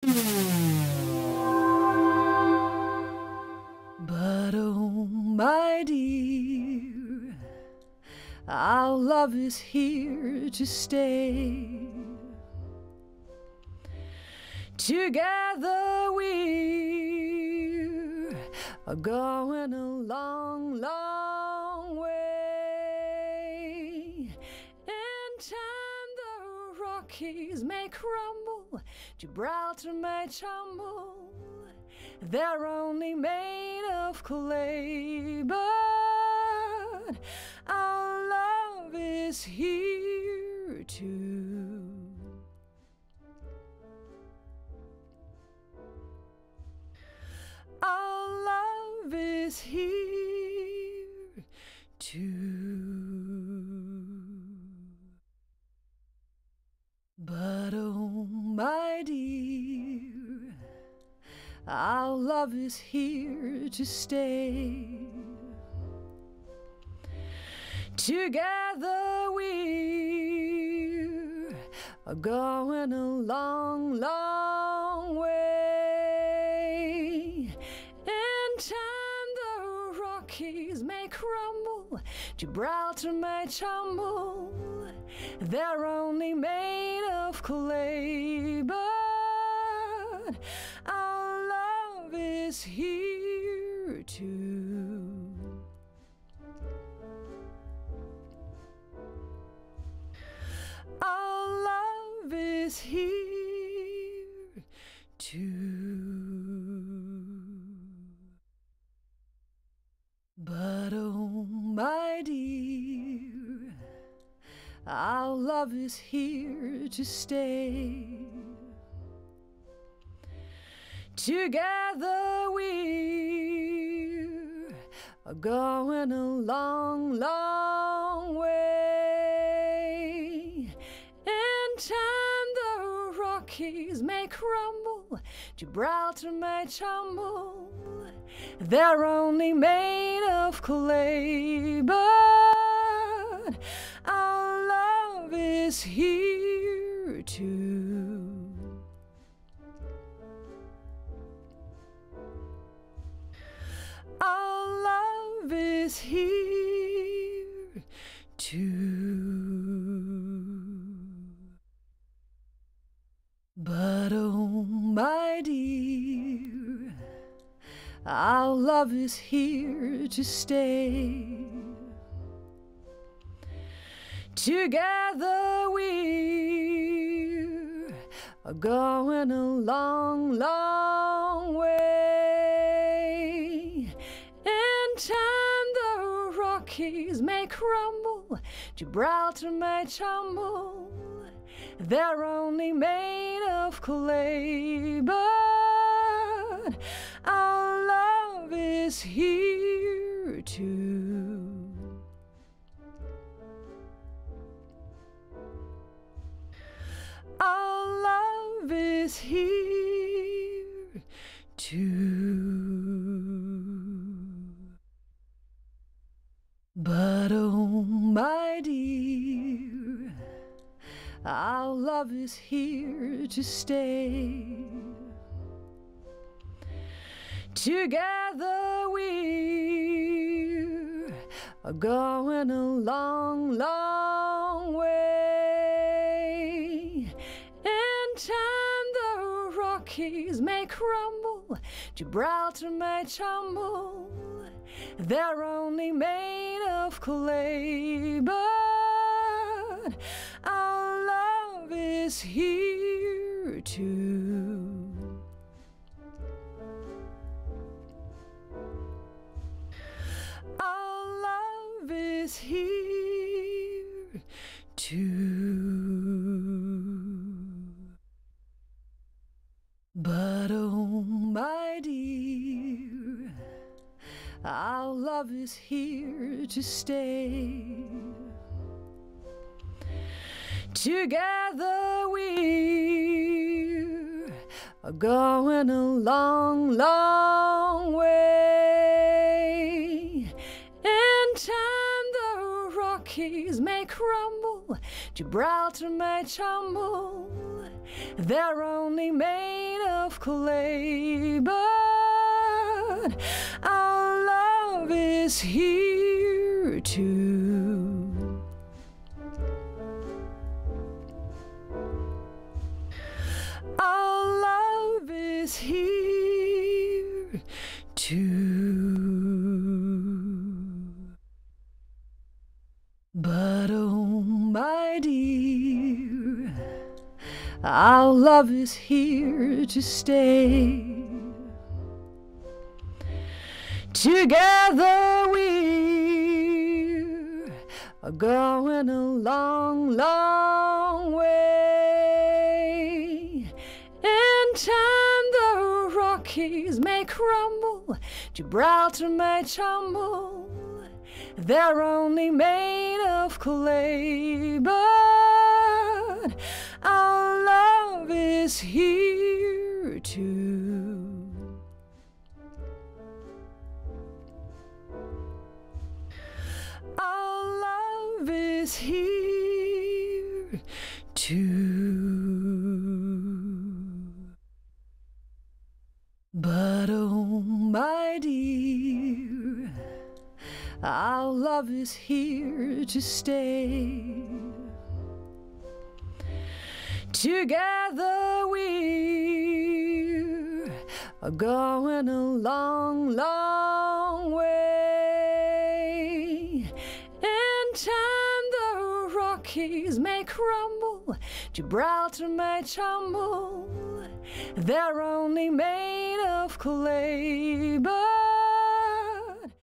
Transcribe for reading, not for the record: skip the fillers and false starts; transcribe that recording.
But oh, my dear, our love is here to stay. Together we're going a long, long way. In time the Rockies may crumble, Gibraltar may tumble. They're only made of clay, but our love is here too. Our love is here too. But oh, my dear, our love is here to stay. Together we're going a long, long way. In time the Rockies may crumble, Gibraltar may tumble. They're only made of clay, but our love is here too. Our love is here too. But oh, my dear, our love is here to stay. Together we're going a long, long way. In time the Rockies may crumble, Gibraltar may tumble. They're only made of clay, but our love is here too. Our love is here too. But oh, my dear, our love is here to stay. Together we're going a long, long way. In time the Rockies may crumble, Gibraltar may tumble. They're only made of clay, but our love is here too. Our love is here too. But oh, my dear, our love is here to stay. Together we're going a long, long way. In time the Rockies may crumble, Gibraltar may tumble. They're only made of clay, but our love is here too. Our love is here too. But oh, my dear, our love is here to stay. Together we're going a long, long way. In time the Rockies may crumble, Gibraltar may tumble. they're only made of clay, but our love is here too. Our love is here too. But oh my dear, our love is here to stay. Together we're going a long, long way. In time the Rockies may crumble, Gibraltar may tumble, they're only made of clay, but our love is here too. Our love is here too. But oh my dear, our love is here to stay. Together we're going a long, long way. In time the Rockies may crumble, Gibraltar may tumble, they're only made of clay, but